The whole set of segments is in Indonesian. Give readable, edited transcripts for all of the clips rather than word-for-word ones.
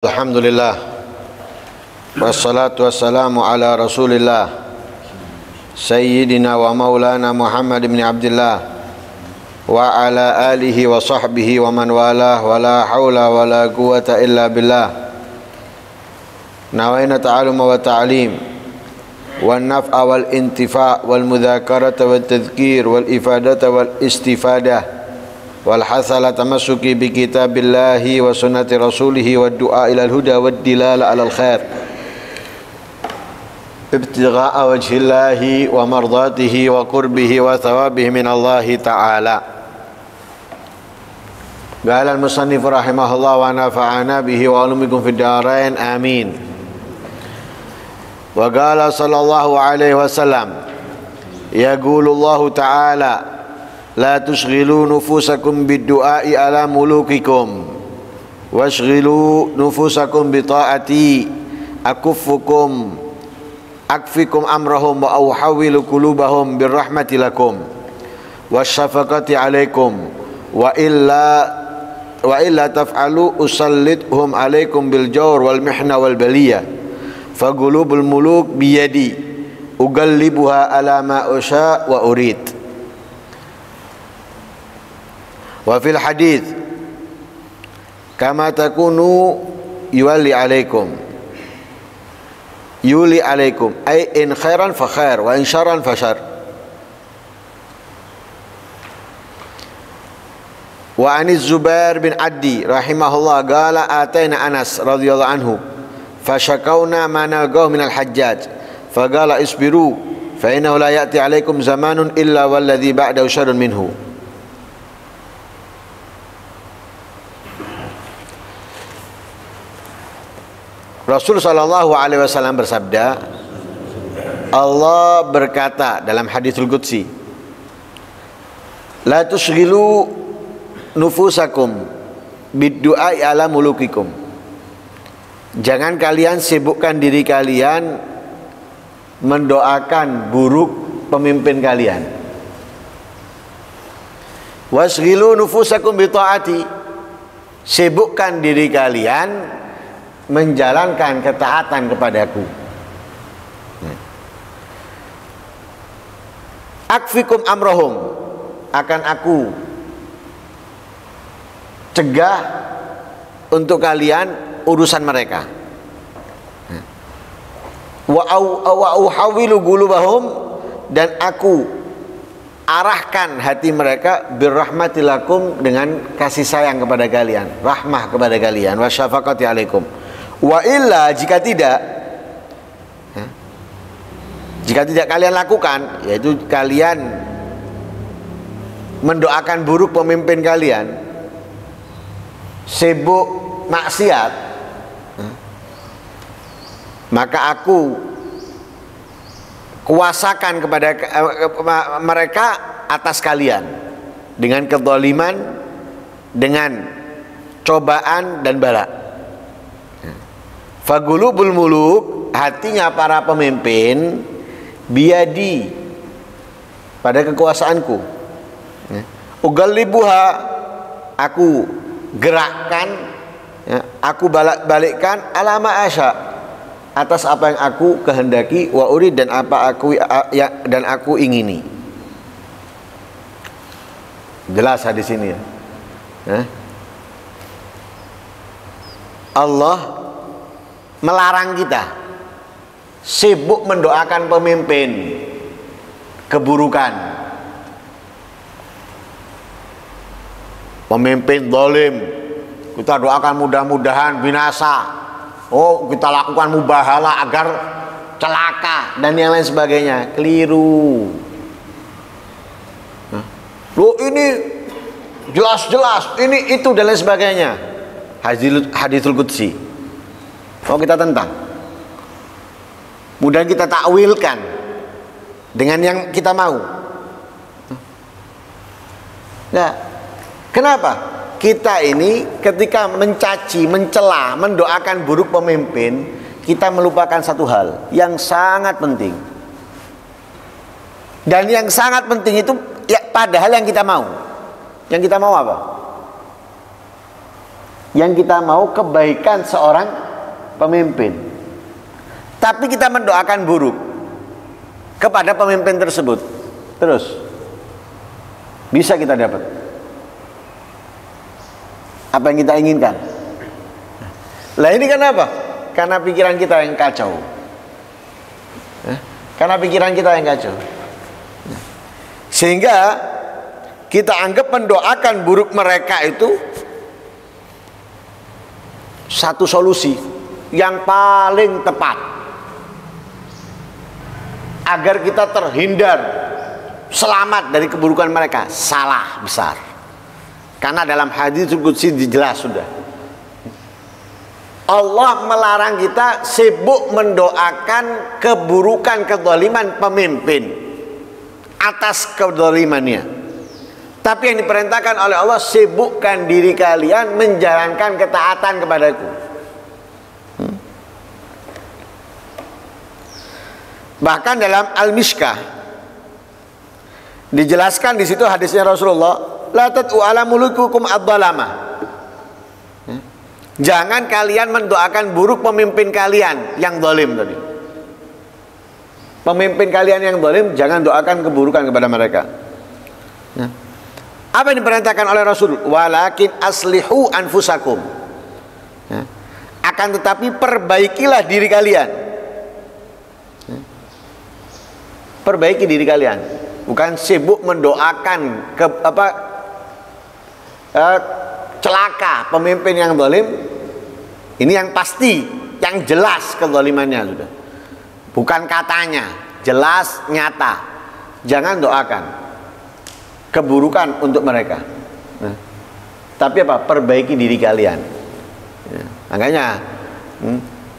Alhamdulillah wassalatu wassalamu ala rasulillah sayyidina wa maulana Muhammad ibn Abdullah wa ala alihi wa sahbihi wa man walah wa la hawla wa la quwata illa billah. Nawaina ta'aluma wa ta'alim wal naf'a wal intifa' wal mudhakarata wal tadhkir wal ifadata wal istifadah wal hasala tamassuki bi kitabillahi wa sunnati rasulihi wa du'a ilal huda wa dilala alal khair ibtigha'a wajhillahi wa mardatihi wa qurbihi wa thawabihi minallahi ta'ala. Qala al-musannif rahimahullah wa nafa'ana bihi wa ulumikum fid darain amin. Wa qala sallallahu alaihi wasallam yaqulullahu ta'ala la tushghilu nufusakum bid-du'a'i ala mulukikum washghilu nufusakum bi ta'ati akfikum amrahum wa awhawilu qulubahum birrahmati lakum wasyafaqati alaikum wa illa taf'alu usallithum alaikum bil jawr wal mihna wal baliyah faqulubul muluk biyadi ugallibuha ala ma usha wa urid. Wa fil hadits kama takunu yuli alaikum ay in khairan fa khair wa in syarran fa syarr. Wa aniz Zubair bin Addi rahimahullah qala ataina Anas radhiyallahu anhu fashakawna ma nalqahu min al-hajjaj faqala isbiru fa innahu la ya'ti alaikum zamanun illa walladhi ba'dahu syarrun minhu. Rasul sallallahu alaihi wasallam bersabda, Allah berkata dalam haditsul qudsi, la tushghilu nufusakum bid-du'ai ala mulukikum. Jangan kalian sibukkan diri kalian mendoakan buruk pemimpin kalian. Washghilu nufusakum bi ta'ati. Sibukkan diri kalian menjalankan ketaatan kepadaku. Akfikum amrohum, akan aku cegah untuk kalian urusan mereka. Wa uhawilu qulubahum, dan aku arahkan hati mereka birrahmatilakum, dengan kasih sayang kepada kalian, rahmah kepada kalian, wa syafaqati alaikum. Wa illa, jika tidak kalian lakukan, yaitu kalian mendoakan buruk pemimpin kalian, sibuk maksiat, maka aku kuasakan kepada mereka atas kalian dengan kezaliman, dengan cobaan dan bala. Fagulubul muluk, hatinya para pemimpin, biadi, pada kekuasaanku. Ugallibuha, aku gerakkan, aku balikkan alama asya, atas apa yang aku kehendaki, wa urid, dan apa aku ingini. Jelas hadis ini ya. Allah melarang kita sibuk mendoakan pemimpin keburukan, pemimpin zalim kita doakan mudah-mudahan binasa, kita lakukan mubahalah agar celaka dan yang lain sebagainya. Keliru. Loh, ini jelas-jelas ini itu dan lain sebagainya. Haditsul qudsi kita tentang, kemudian kita takwilkan dengan yang kita mau. Nah, kenapa kita ini ketika mencaci, mencela, mendoakan buruk pemimpin, kita melupakan satu hal yang sangat penting. Dan yang sangat penting itu ya, padahal yang kita mau. Yang kita mau apa? Yang kita mau kebaikan seorang pemimpin. Tapi kita mendoakan buruk kepada pemimpin tersebut. Terus bisa kita dapat apa yang kita inginkan. Lah ini kenapa? Karena pikiran kita yang kacau. Karena pikiran kita yang kacau. Sehingga kita anggap mendoakan buruk mereka itu satu solusi yang paling tepat agar kita terhindar, selamat dari keburukan mereka. Salah besar. Karena dalam hadits qudsi jelas sudah, Allah melarang kita sibuk mendoakan keburukan, kezaliman pemimpin atas kezalimannya. Tapi yang diperintahkan oleh Allah, sibukkan diri kalian menjalankan ketaatan kepadaku. Bahkan dalam Al-Mishkah dijelaskan di situ hadisnya Rasulullah, la tad'u ala mulukukum ad-dhalamah. Jangan kalian mendoakan buruk pemimpin kalian yang zalim tadi. Pemimpin kalian yang zalim, jangan doakan keburukan kepada mereka. Apa yang diperintahkan oleh Rasul? Walakin aslihu anfusakum. Akan tetapi perbaikilah diri kalian. Perbaiki diri kalian. Bukan sibuk mendoakan celaka pemimpin yang zalim. Ini yang pasti, yang jelas kezalimannya sudah. Bukan katanya, jelas, nyata. Jangan doakan keburukan untuk mereka. Tapi apa? Perbaiki diri kalian. Makanya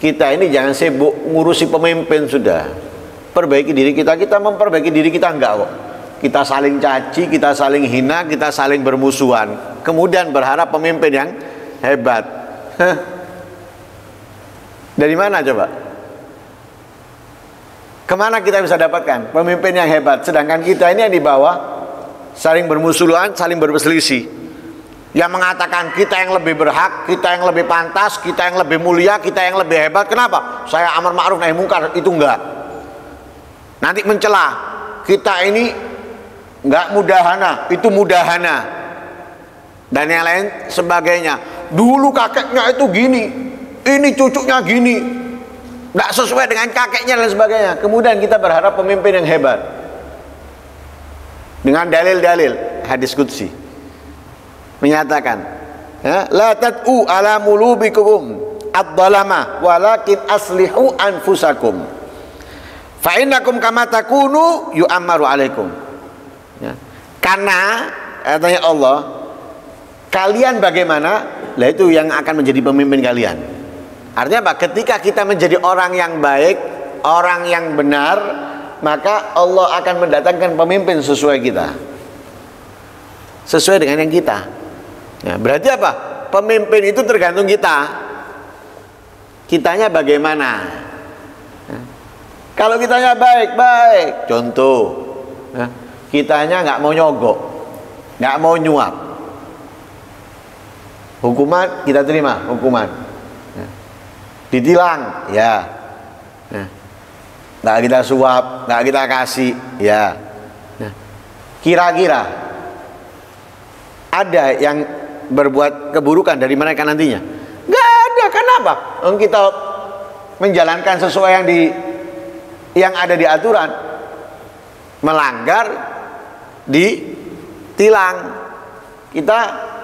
kita ini jangan sibuk ngurusi pemimpin sudah. Perbaiki diri kita. Kita memperbaiki diri kita enggak kok. Kita saling caci, kita saling hina, kita saling bermusuhan. Kemudian berharap pemimpin yang hebat. Dari mana coba? Kemana kita bisa dapatkan pemimpin yang hebat? Sedangkan kita ini yang di bawah saling bermusuhan, saling berselisih. Yang mengatakan kita yang lebih berhak, kita yang lebih pantas, kita yang lebih mulia, kita yang lebih hebat. Kenapa? Saya amar ma'ruf nahi mungkar. Itu enggak. Nanti mencela. Kita ini enggak mudahana, itu mudahana. Dan yang lain sebagainya. Dulu kakeknya itu gini, ini cucunya gini, enggak sesuai dengan kakeknya dan sebagainya. Kemudian kita berharap pemimpin yang hebat dengan dalil-dalil hadis qudsi menyatakan, la tad'u ala mulubikum ad-dhalamah walakin aslihu anfusakum fa innakum kama takunu yu'ammaru alaikum. Karena katanya Allah, kalian bagaimana, lah itu yang akan menjadi pemimpin kalian. Artinya apa? Ketika kita menjadi orang yang baik, orang yang benar, maka Allah akan mendatangkan pemimpin sesuai kita, sesuai dengan yang kita. Berarti apa? Pemimpin itu tergantung kita. Kitanya bagaimana? Kalau kitanya baik-baik, contoh, kitanya nggak mau nyogok, nggak mau nyuap, hukuman kita terima, hukuman. Ditilang, ya. Nggak kita suap, nggak kita kasih, ya. Kira-kira ada yang berbuat keburukan dari mereka nantinya? Nggak ada. Kenapa? Kita menjalankan sesuai yang ada di aturan. Melanggar, ditilang. Kita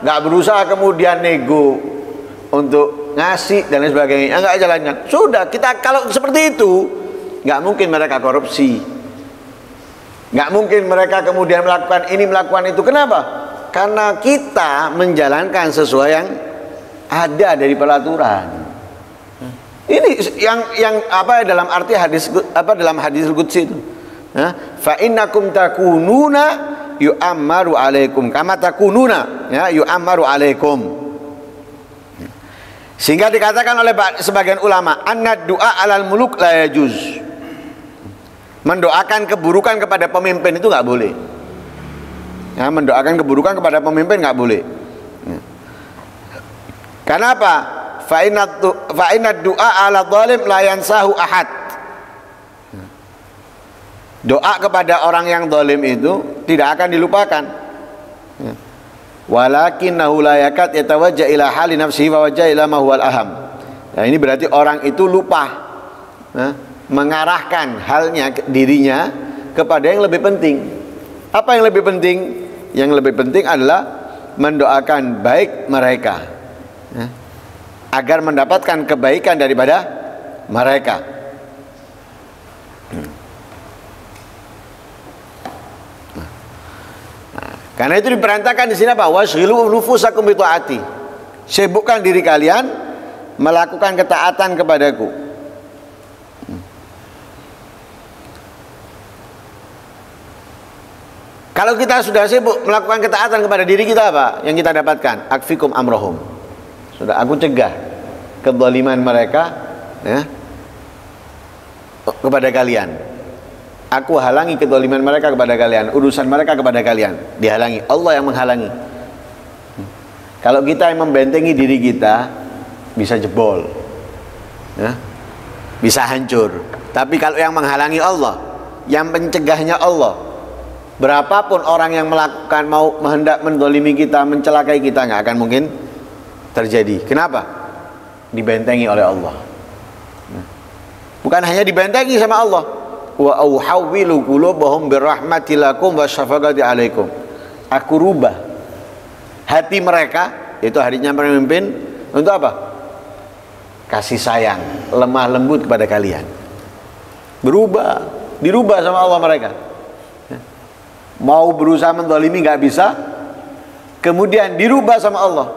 nggak berusaha kemudian nego untuk ngasih dan lain sebagainya. Nggak jalankan. Sudah, kita kalau seperti itu, nggak mungkin mereka korupsi, nggak mungkin mereka kemudian melakukan ini, melakukan itu. Kenapa? Karena kita menjalankan sesuai yang ada dari peraturan. Ini yang apa dalam arti hadis, apa dalam hadis qudsi itu, fa innakum takununa yu'ammaru alaikum kama takununa, ya, yu'ammaru alaikum. Sehingga dikatakan oleh sebagian ulama, anna du'a alal muluk la yajuz. Mendoakan keburukan kepada pemimpin itu nggak boleh. Ya, mendoakan keburukan kepada pemimpin nggak boleh. Kenapa? Fa inna du'a ala zalim la yansahu ahad. Doa kepada orang yang zalim itu tidak akan dilupakan. Walakinnahu la yakat yatawajja ila hali nafsihi wa wajja ila ma huwal aham. Nah, ini berarti orang itu lupa mengarahkan halnya dirinya kepada yang lebih penting. Apa yang lebih penting? Yang lebih penting adalah mendoakan baik mereka agar mendapatkan kebaikan daripada mereka. Karena itu diperintahkan di sini apa? Washghilu nufusakum bi taati. Sibukkan diri kalian melakukan ketaatan kepadaku. Kalau kita sudah sibuk melakukan ketaatan kepada diri kita, apa yang kita dapatkan? Akfikum amrohum. Sudah aku cegah kezaliman mereka kepada kalian. Aku halangi kezaliman mereka kepada kalian, urusan mereka kepada kalian dihalangi. Allah yang menghalangi. Kalau kita yang membentengi diri kita, bisa jebol, bisa hancur. Tapi kalau yang menghalangi Allah, yang mencegahnya Allah, berapapun orang yang melakukan hendak menzalimi kita, mencelakai kita, nggak akan mungkin terjadi. Kenapa? Dibentengi oleh Allah. Bukan hanya dibentengi sama Allah, wa auhawwilu qulubahum birahmatillakum wa syafaqati alaikum. Aku rubah hati mereka, itu hatinya pemimpin, untuk apa? Kasih sayang, lemah lembut kepada kalian. Dirubah sama Allah mereka. Mau berusaha menzalimi nggak bisa, kemudian dirubah sama Allah.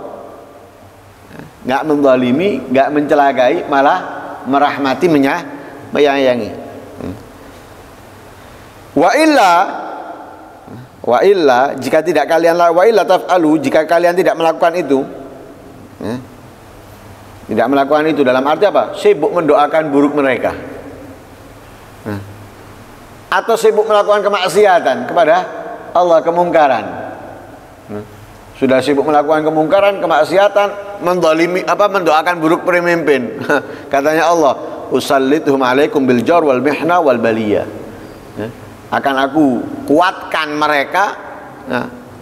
Nggak menzalimi, nggak mencelakai, malah merahmati, menyayangi. Wa illa jika tidak kalian taf'alu, jika kalian tidak melakukan itu, tidak melakukan itu dalam arti apa? Sibuk mendoakan buruk mereka, atau sibuk melakukan kemaksiatan kepada Allah, kemungkaran. Sudah sibuk melakukan kemungkaran, kemaksiatan, menzalimi, mendoakan buruk pemimpin. Katanya Allah, usallituhum alaikum bil jar wal mihna wal baliyah. Akan aku kuatkan mereka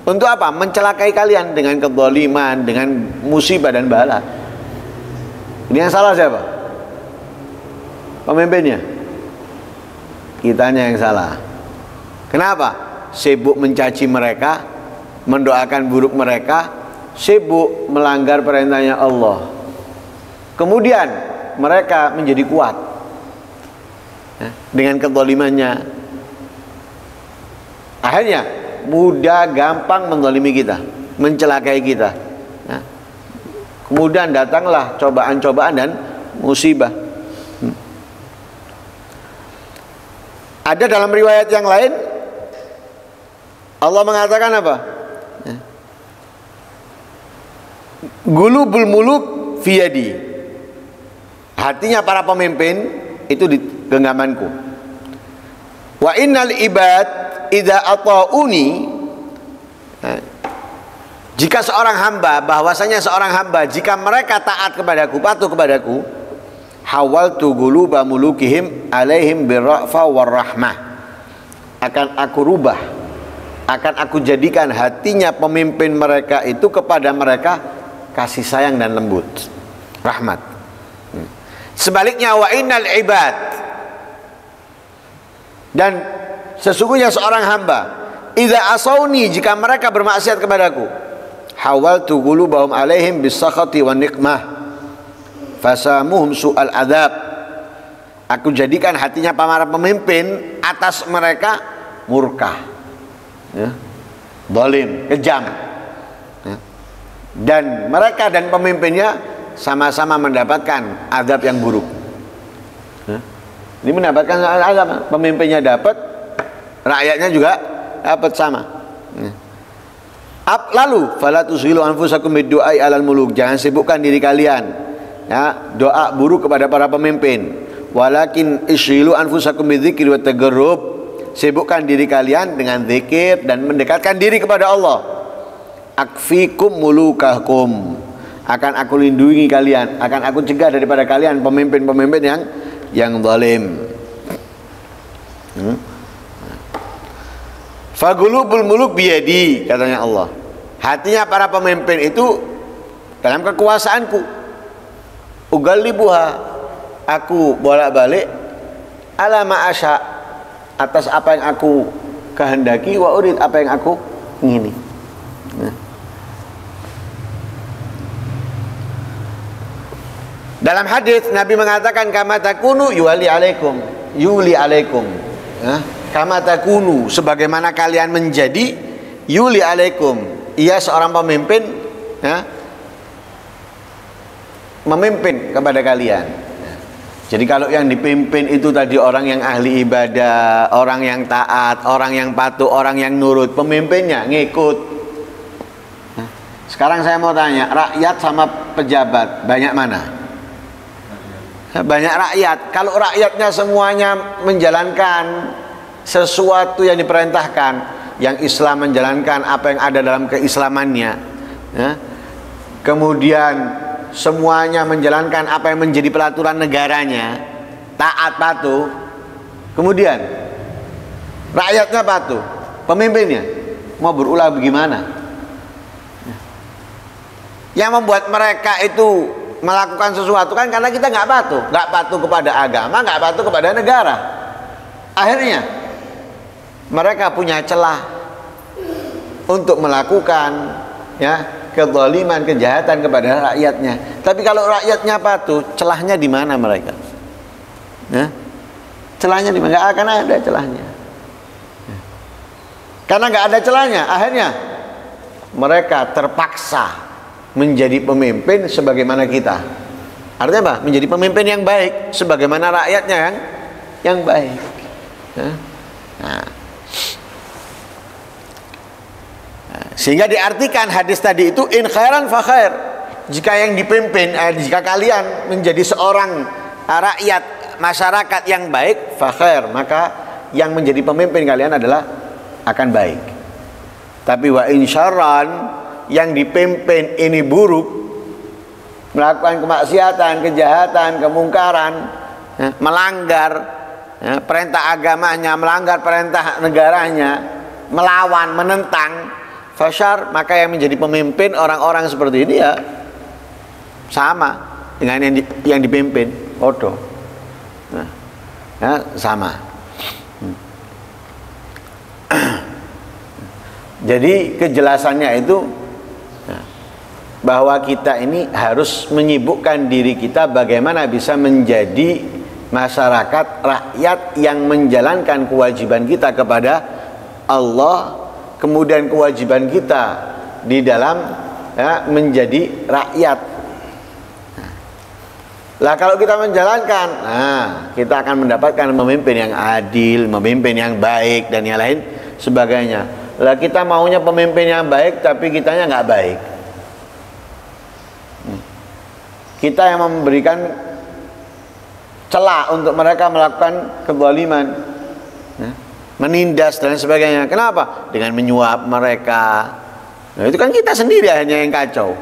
untuk apa? Mencelakai kalian dengan kezaliman, dengan musibah dan bala. Ini yang salah siapa? Pemimpinnya. Kitanya yang salah. Kenapa? Sibuk mencaci mereka, mendoakan buruk mereka, sibuk melanggar perintahnya Allah. Kemudian mereka menjadi kuat dengan kezalimannya. Akhirnya mudah gampang menzalimi kita, mencelakai kita. Kemudian datanglah cobaan-cobaan dan musibah. Ada dalam riwayat yang lain Allah mengatakan apa? Gulubul muluk fiyadi. Hatinya para pemimpin itu di genggamanku. Wa innal ibad idza ata'uni, jika seorang hamba, bahwasanya seorang hamba, jika mereka taat kepadaku, patuh kepadaku, hawaltu guluba mulukihim alaihim birra'fa warrahmah, akan aku rubah, akan aku jadikan hatinya pemimpin mereka itu kepada mereka kasih sayang dan lembut, rahmat. Sebaliknya wa innal ibad, dan sesungguhnya seorang hamba, idza asauni, jika mereka bermaksiat kepadaku, hawaltu qulubahum alaihim bisakhati wan nikmah fasamuhum su'al adzab, aku jadikan hatinya para pemimpin atas mereka murka, zalim, kejam, dan mereka dan pemimpinnya sama-sama mendapatkan azab yang buruk. Ini mendapatkan azab, pemimpinnya dapat, rakyatnya juga dapat sama. Lalu fala tusghilu anfusakum bid-du'ai 'alal muluk, jangan sibukkan diri kalian doa buruk kepada para pemimpin. Walakin isghilu anfusakum bidzikri wat tagarrub, sibukkan diri kalian dengan zikir dan mendekatkan diri kepada Allah. Akfikum mulukakum, akan aku lindungi kalian, akan aku cegah daripada kalian pemimpin-pemimpin yang zalim. Fagulubul muluk biyadi, katanya Allah. Hatinya para pemimpin itu dalam kekuasaanku. Ugallibuha, aku bolak-balik ala ma asya, atas apa yang aku kehendaki, wa urid, apa yang aku ingini. Dalam hadis Nabi mengatakan kama takunu yuli alaikum, kama takunu, sebagaimana kalian menjadi, yuli alaikum, ia seorang pemimpin, memimpin kepada kalian. Jadi kalau yang dipimpin itu tadi orang yang ahli ibadah, orang yang taat, orang yang patuh, orang yang nurut, pemimpinnya ngikut. Sekarang saya mau tanya, rakyat sama pejabat banyak mana? Banyak rakyat. Kalau rakyatnya semuanya menjalankan sesuatu yang diperintahkan, yang Islam menjalankan apa yang ada dalam keislamannya, kemudian semuanya menjalankan apa yang menjadi peraturan negaranya, taat patuh, kemudian rakyatnya patuh, pemimpinnya mau berulah bagaimana? Yang membuat mereka itu melakukan sesuatu kan karena kita nggak patuh kepada agama, nggak patuh kepada negara. Akhirnya mereka punya celah untuk melakukan kezaliman, kejahatan kepada rakyatnya. Tapi kalau rakyatnya patuh, celahnya di mana mereka? Celahnya di mana? Nggak akan ada celahnya. Karena nggak ada celahnya, akhirnya mereka terpaksa menjadi pemimpin sebagaimana kita. Artinya apa? Menjadi pemimpin yang baik sebagaimana rakyatnya yang baik. Sehingga diartikan hadis tadi itu in khairan fa khair. Jika yang dipimpin, jika kalian menjadi seorang rakyat masyarakat yang baik, fa khair, maka yang menjadi pemimpin kalian adalah akan baik. Tapi wa in syarran, yang dipimpin ini buruk, melakukan kemaksiatan, kejahatan, kemungkaran, melanggar perintah agamanya, melanggar perintah negaranya, melawan, menentang, fasyar, maka yang menjadi pemimpin orang-orang seperti ini ya sama dengan yang dipimpin, bodoh. Sama. Jadi kejelasannya itu bahwa kita ini harus menyibukkan diri kita bagaimana bisa menjadi masyarakat rakyat yang menjalankan kewajiban kita kepada Allah, kemudian kewajiban kita di dalam menjadi rakyat. Lah kalau kita menjalankan, kita akan mendapatkan pemimpin yang adil, pemimpin yang baik dan yang lain sebagainya. Lah kita maunya pemimpin yang baik tapi kitanya nggak baik. Kita yang memberikan celah untuk mereka melakukan kezaliman, menindas dan sebagainya. Kenapa? Dengan menyuap mereka. Nah, itu kan kita sendiri hanya yang kacau.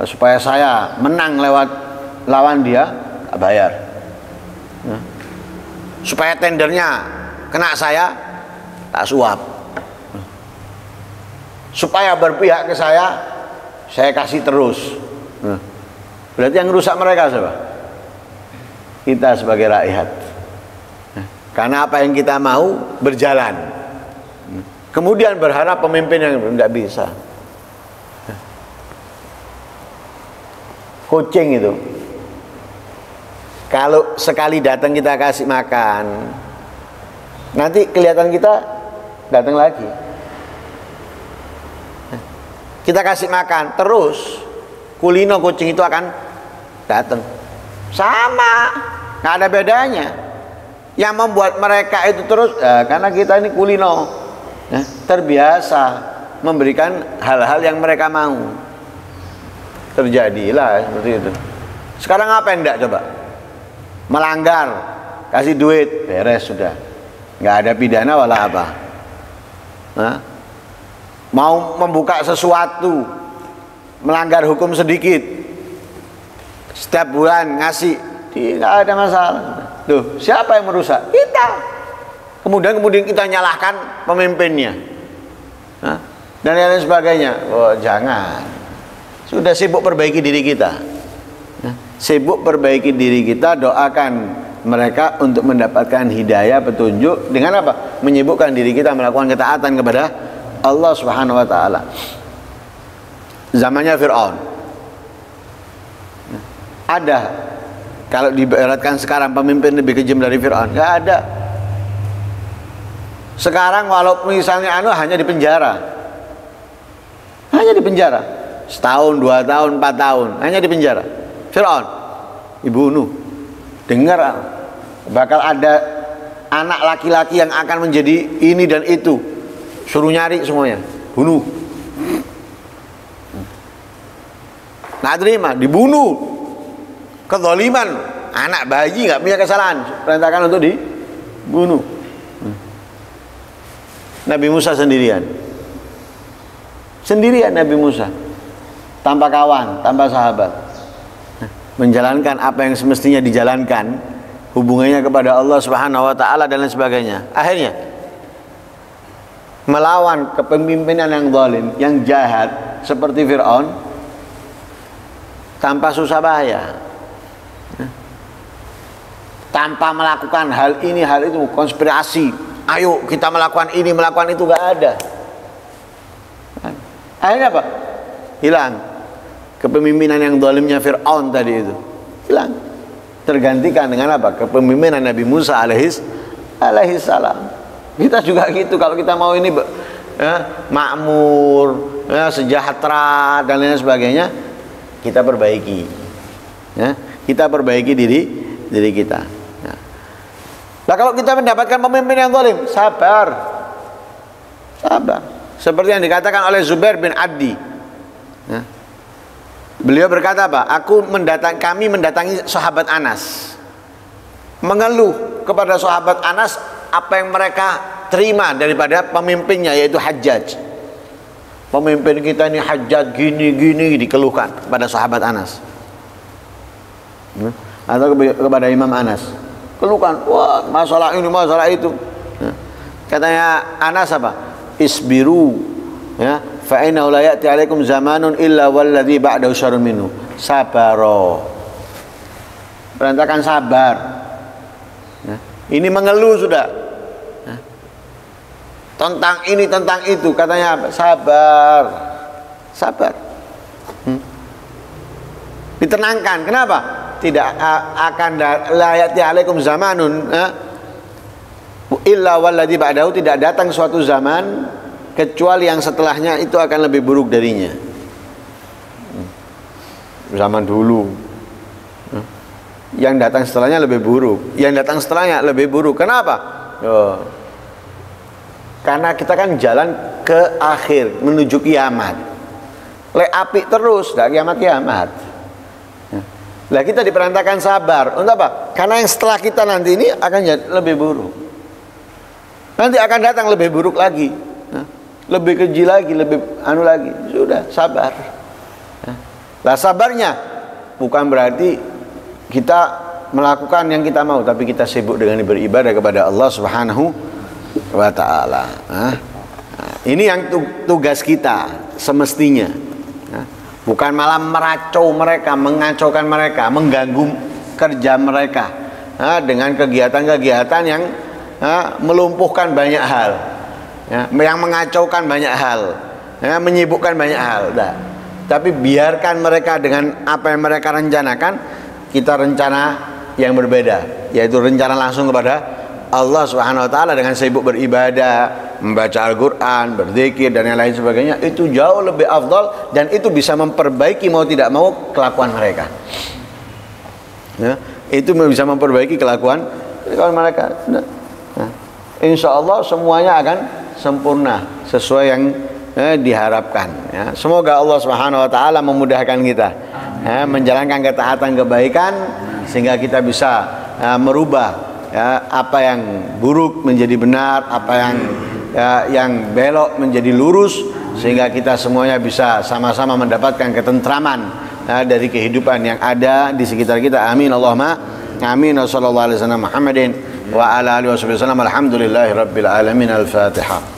Supaya saya menang lewat lawan dia, tak bayar. Supaya tendernya kena saya, tak suap. Supaya berpihak ke saya kasih terus. Berarti yang rusak mereka siapa? Kita sebagai rakyat. Karena apa yang kita mau berjalan. Kemudian berharap pemimpin yang tidak bisa. Kucing itu, kalau sekali datang kita kasih makan, nanti kelihatan kita datang lagi. Kita kasih makan terus, kulino kucing itu akan datang. Sama, nggak ada bedanya. Yang membuat mereka itu terus, karena kita ini kulino, terbiasa memberikan hal-hal yang mereka mau. Terjadilah seperti itu. Sekarang apa yang enggak coba? Melanggar, kasih duit, beres sudah. Nggak ada pidana wala apa. Mau membuka sesuatu, melanggar hukum sedikit, setiap bulan ngasih, tidak ada masalah. Tuh, siapa yang merusak? Kita. Kemudian kita nyalahkan pemimpinnya, dan lain sebagainya. Oh, jangan. Sudah sibuk perbaiki diri kita. Sibuk perbaiki diri kita, doakan mereka untuk mendapatkan hidayah, petunjuk, dengan apa? Menyibukkan diri kita melakukan ketaatan kepada Allah Subhanahu wa taala. Zamannya Fir'aun. Ada, kalau diibaratkan sekarang pemimpin lebih kejam dari Fir'aun? Enggak ada. Sekarang walaupun misalnya hanya di penjara. Hanya di penjara. Setahun, 2 tahun, 4 tahun, hanya di penjara. Fir'aun dibunuh. Dengar, bakal ada anak laki-laki yang akan menjadi ini dan itu, suruh nyari semuanya, bunuh. Nggak terima, dibunuh. Kezaliman, anak bayi nggak punya kesalahan, perintahkan untuk dibunuh. Nabi Musa sendirian Nabi Musa, tanpa kawan, tanpa sahabat, menjalankan apa yang semestinya dijalankan, hubungannya kepada Allah Subhanahu wa taala dan lain sebagainya. Akhirnya melawan kepemimpinan yang zalim, yang jahat seperti Fir'aun tanpa susah payah, tanpa melakukan hal ini hal itu, konspirasi, ayo kita melakukan ini melakukan itu, gak ada. Akhirnya apa? Hilang kepemimpinan yang zalimnya Fir'aun tadi itu, hilang, tergantikan dengan apa? Kepemimpinan Nabi Musa alaihi salam. Kita juga gitu, kalau kita mau ini makmur, sejahtera dan lain sebagainya, kita perbaiki, kita perbaiki diri kita. Nah, kalau kita mendapatkan pemimpin yang zalim, sabar. Seperti yang dikatakan oleh Zubair bin Adi. Beliau berkata apa? Kami mendatangi sahabat Anas, mengeluh kepada sahabat Anas apa yang mereka terima daripada pemimpinnya, yaitu Hajjaj. Pemimpin kita ini Hajjaj gini dikeluhkan kepada sahabat Anas, atau kepada Imam Anas, keluhkan, wah masalah ini masalah itu. Katanya Anas apa? Isbiru, fa innahu la ya'ti 'alaikum zamanun illa walladzi ba'dahu syarrun minhu. Sabaro. Perintahkan sabar. Ini mengeluh sudah. Tentang ini, tentang itu, katanya apa? Sabar. Ditenangkan. Kenapa? Tidak akan la ya'ti 'alaikum zamanun illa walladzi ba'dahu, tidak datang suatu zaman kecuali yang setelahnya itu akan lebih buruk darinya. Zaman dulu, yang datang setelahnya lebih buruk, yang datang setelahnya lebih buruk. Kenapa? Karena kita kan jalan ke akhir, menuju kiamat. Api terus, dah kiamat. Lah kita diperintahkan sabar. Untuk apa? Karena yang setelah kita nanti ini akan lebih buruk. Nanti akan datang lebih buruk lagi, lebih keji lagi, lebih lagi. Sudah, sabar. Lah sabarnya bukan berarti kita melakukan yang kita mau, tapi kita sibuk dengan beribadah kepada Allah Subhanahu wa taala. Ini yang tugas kita semestinya. Bukan malah meracau mereka, mengacaukan mereka, mengganggu kerja mereka dengan kegiatan-kegiatan yang melumpuhkan banyak hal, yang mengacaukan banyak hal, menyibukkan banyak hal. Tapi biarkan mereka dengan apa yang mereka rencanakan, kita rencana yang berbeda, yaitu rencana langsung kepada Allah Subhanahu wa taala dengan sibuk beribadah, membaca Al-Qur'an, berzikir dan yang lain sebagainya. Itu jauh lebih afdal dan itu bisa memperbaiki mau tidak mau kelakuan mereka. Itu bisa memperbaiki kelakuan mereka. Insya Allah semuanya akan sempurna sesuai yang diharapkan. Semoga Allah Subhanahu wa taala memudahkan kita menjalankan ketaatan kebaikan sehingga kita bisa merubah apa yang buruk menjadi benar, apa yang yang belok menjadi lurus, sehingga kita semuanya bisa sama-sama mendapatkan ketentraman dari kehidupan yang ada di sekitar kita. Amin Allahumma amin. Wassallallahu alaihi wasallam Muhammadin wa ala alihi wasallam. Alhamdulillahirabbil alamin. Al-Fatihah.